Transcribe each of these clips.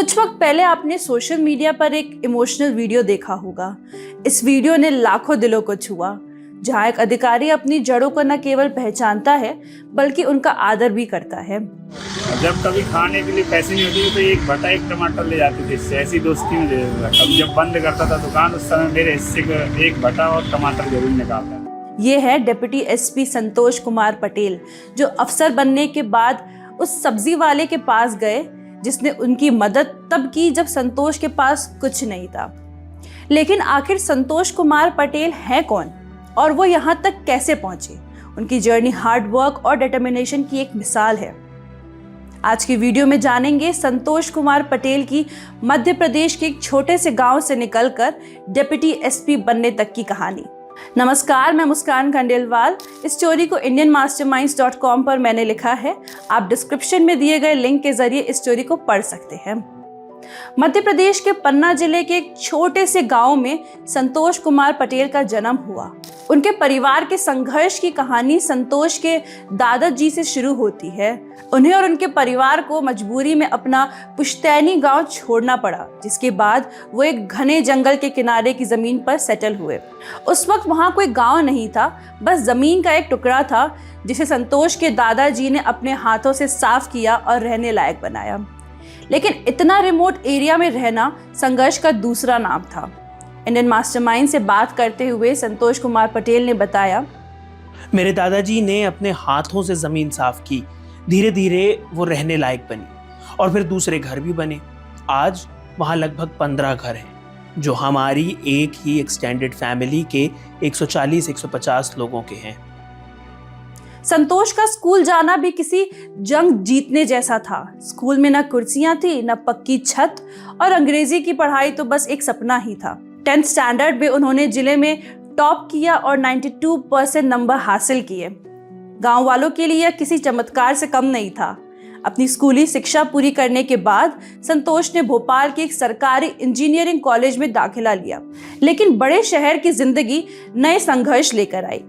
कुछ वक्त पहले आपने सोशल मीडिया पर एक इमोशनल वीडियो देखा होगा। इस वीडियो ने लाखों दिलों को छुआ, जहां एक अधिकारी अपनी जड़ों को न केवल पहचानता है बल्कि उनका आदर भी करता है। जब कभी खाने के लिए पैसे नहीं होते तो एक भट्टा एक टमाटर ले जाते थे, इससे ऐसी दोस्ती में दे देता। कभी जब बंद करता था दुकान उस समय मेरे हिस्से का एक भट्टा और टमाटर जरूर निकालता। ये है डिप्टी एसपी संतोष कुमार पटेल, जो अफसर बनने के बाद उस सब्जी वाले के पास गए जिसने उनकी मदद तब की जब संतोष के पास कुछ नहीं था। लेकिन आखिर संतोष कुमार पटेल है कौन और वो यहाँ तक कैसे पहुंचे? उनकी जर्नी हार्ड वर्क और डिटर्मिनेशन की एक मिसाल है। आज की वीडियो में जानेंगे संतोष कुमार पटेल की मध्य प्रदेश के एक छोटे से गांव से निकलकर डिप्टी एसपी बनने तक की कहानी। नमस्कार, मैं मुस्कान खंडेलवाल। इस स्टोरी को indianmasterminds.com पर मैंने लिखा है। आप डिस्क्रिप्शन में दिए गए लिंक के जरिए इस स्टोरी को पढ़ सकते हैं। मध्य प्रदेश के पन्ना जिले के एक छोटे से गांव में संतोष कुमार पटेल का जन्म हुआ। उनके परिवार के संघर्ष की कहानी संतोष के दादाजी से शुरू होती है। उन्हें और उनके परिवार को मजबूरी में अपना पुश्तैनी गांव छोड़ना पड़ा, जिसके बाद वो एक घने जंगल के किनारे की जमीन पर सेटल हुए। उस वक्त वहां कोई गांव नहीं था, बस जमीन का एक टुकड़ा था जिसे संतोष के दादाजी ने अपने हाथों से साफ किया और रहने लायक बनाया। लेकिन इतना रिमोट एरिया में रहना संघर्ष का दूसरा नाम था। इंडियन मास्टरमाइंड से बात करते हुए संतोष कुमार पटेल ने बताया, मेरे दादाजी ने अपने हाथों से जमीन साफ की, धीरे धीरे वो रहने लायक बनी और फिर दूसरे घर भी बने। आज वहाँ लगभग 15 घर हैं जो हमारी एक ही एक्सटेंडेड फैमिली के 140-150 लोगों के हैं। संतोष का स्कूल जाना भी किसी जंग जीतने जैसा था। स्कूल में न कुर्सियां थी, न पक्की छत और अंग्रेजी की पढ़ाई तो बस एक सपना ही था। 10th स्टैंडर्ड में उन्होंने जिले में टॉप किया और 92% नंबर हासिल किए। गांव वालों के लिए यह किसी चमत्कार से कम नहीं था। अपनी स्कूली शिक्षा पूरी करने के बाद संतोष ने भोपाल के एक सरकारी इंजीनियरिंग कॉलेज में दाखिला लिया। लेकिन बड़े शहर की जिंदगी नए संघर्ष लेकर आई।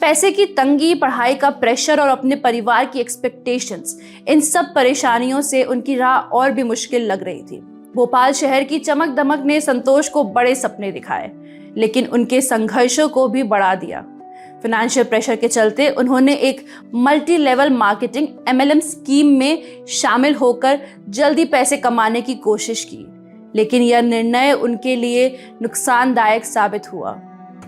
पैसे की तंगी, पढ़ाई का प्रेशर और अपने परिवार की एक्सपेक्टेशंस, इन सब परेशानियों से उनकी राह और भी मुश्किल लग रही थी। भोपाल शहर की चमक दमक ने संतोष को बड़े सपने दिखाए, लेकिन उनके संघर्षों को भी बढ़ा दिया। फाइनेंशियल प्रेशर के चलते उन्होंने एक multi level marketing MLM scheme में शामिल होकर जल्दी पैसे कमाने की कोशिश की, लेकिन यह निर्णय उनके लिए नुकसानदायक साबित हुआ।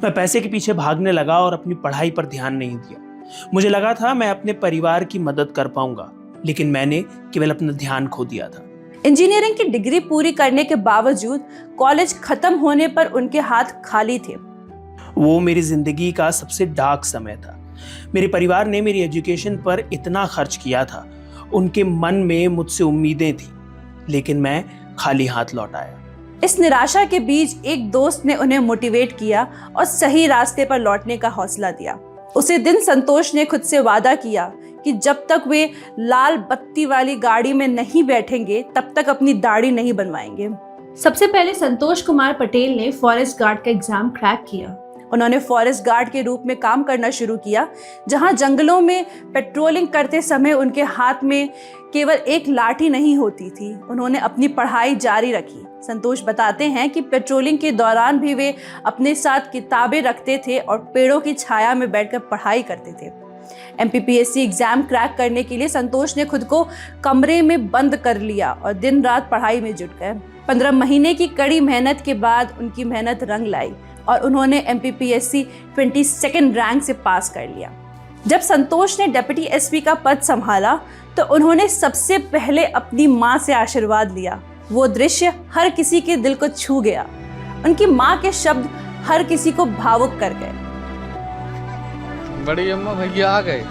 मैं पैसे के पीछे भागने लगा और अपनी पढ़ाई पर ध्यान नहीं दिया। मुझे लगा था मैं अपने परिवार की मदद कर पाऊंगा, लेकिन मैंने केवल अपना ध्यान खो दिया था। इंजीनियरिंग की डिग्री पूरी करने के बावजूद कॉलेज खत्म होने पर उनके हाथ खाली थे। वो मेरी जिंदगी का सबसे डार्क समय था। मेरे परिवार ने मेरी एजुकेशन पर इतना खर्च किया था, उनके मन में मुझसे उम्मीदें थी, लेकिन मैं खाली हाथ लौट आया। इस निराशा के बीच एक दोस्त ने उन्हें मोटिवेट किया और सही रास्ते पर लौटने का हौसला दिया। उसी दिन संतोष ने खुद से वादा किया कि जब तक वे लाल बत्ती वाली गाड़ी में नहीं बैठेंगे तब तक अपनी दाढ़ी नहीं बनवाएंगे। सबसे पहले संतोष कुमार पटेल ने फॉरेस्ट गार्ड का एग्जाम क्रैक किया। उन्होंने फॉरेस्ट गार्ड के रूप में काम करना शुरू किया, जहां जंगलों में पेट्रोलिंग करते समय उनके हाथ में केवल एक लाठी नहीं होती थी। उन्होंने अपनी पढ़ाई जारी रखी। संतोष बताते हैं कि पेट्रोलिंग के दौरान भी वे अपने साथ किताबें रखते थे और पेड़ों की छाया में बैठकर पढ़ाई करते थे। MPPSC एग्जाम क्रैक करने के लिए संतोष ने खुद को कमरे में बंद कर लिया और दिन रात पढ़ाई में जुट गए। 15 महीने की कड़ी मेहनत के बाद उनकी मेहनत रंग लाई और उन्होंने MPPSC 22nd रैंक से पास कर लिया। जब संतोष ने डिप्टी एसपी का पद संभाला तो उन्होंने सबसे पहले अपनी माँ से आशीर्वाद लिया। वो दृश्य हर किसी के दिल को छू गया। उनकी माँ के शब्द हर किसी को भावुक कर गए। बड़ी अम्मा भैया आ गए।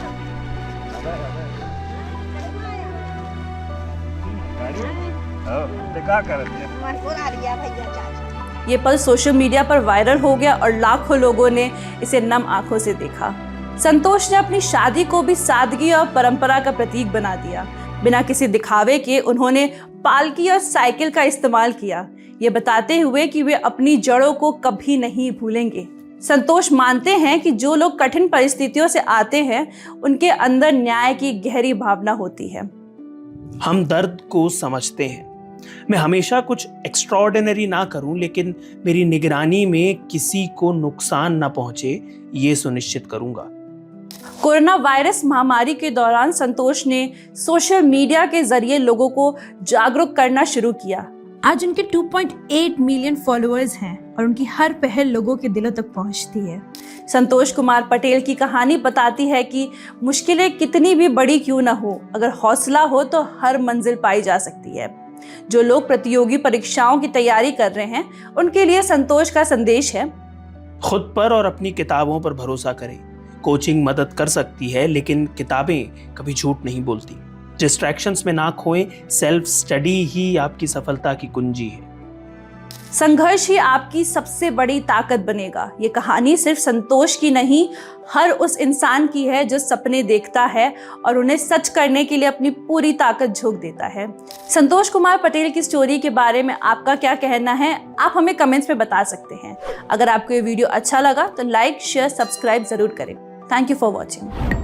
ये पल सोशल मीडिया पर वायरल हो गया और लाखों लोगों ने इसे नम आंखों से देखा। संतोष ने अपनी शादी को भी सादगी और परंपरा का प्रतीक बना दिया। बिना किसी दिखावे के उन्होंने पालकी और साइकिल का इस्तेमाल किया, ये बताते हुए कि वे अपनी जड़ों को कभी नहीं भूलेंगे। संतोष मानते हैं कि जो लोग कठिन परिस्थितियों से आते हैं उनके अंदर न्याय की गहरी भावना होती है। हम दर्द को समझते हैं। मैं हमेशा कुछ एक्स्ट्राऑर्डिनरी ना करूं, लेकिन मेरी निगरानी में किसी को नुकसान ना पहुंचे, ये सुनिश्चित करूंगा। कोरोना वायरस महामारी के दौरान संतोष ने सोशल मीडिया के जरिए लोगों को जागरूक करना शुरू किया। आज उनके 2.8 मिलियन फॉलोअर्स हैं और उनकी हर पहल लोगों के दिलों तक पहुंचती है। संतोष कुमार पटेल की कहानी बताती है कि मुश्किलें कितनी भी बड़ी क्यों ना हो, अगर हौसला हो तो हर मंजिल पाई जा सकती है। जो लोग प्रतियोगी परीक्षाओं की तैयारी कर रहे हैं, उनके लिए संतोष का संदेश है, खुद पर और अपनी किताबों पर भरोसा करें। कोचिंग मदद कर सकती है, लेकिन किताबें कभी झूठ नहीं बोलती। डिस्ट्रैक्शंस में ना खोएं, सेल्फ स्टडी ही आपकी सफलता की कुंजी है। संघर्ष ही आपकी सबसे बड़ी ताकत बनेगा। ये कहानी सिर्फ संतोष की नहीं, हर उस इंसान की है जो सपने देखता है और उन्हें सच करने के लिए अपनी पूरी ताकत झोंक देता है। संतोष कुमार पटेल की स्टोरी के बारे में आपका क्या कहना है, आप हमें कमेंट्स में बता सकते हैं। अगर आपको ये वीडियो अच्छा लगा तो लाइक, शेयर, सब्सक्राइब जरूर करें। Thank you for watching.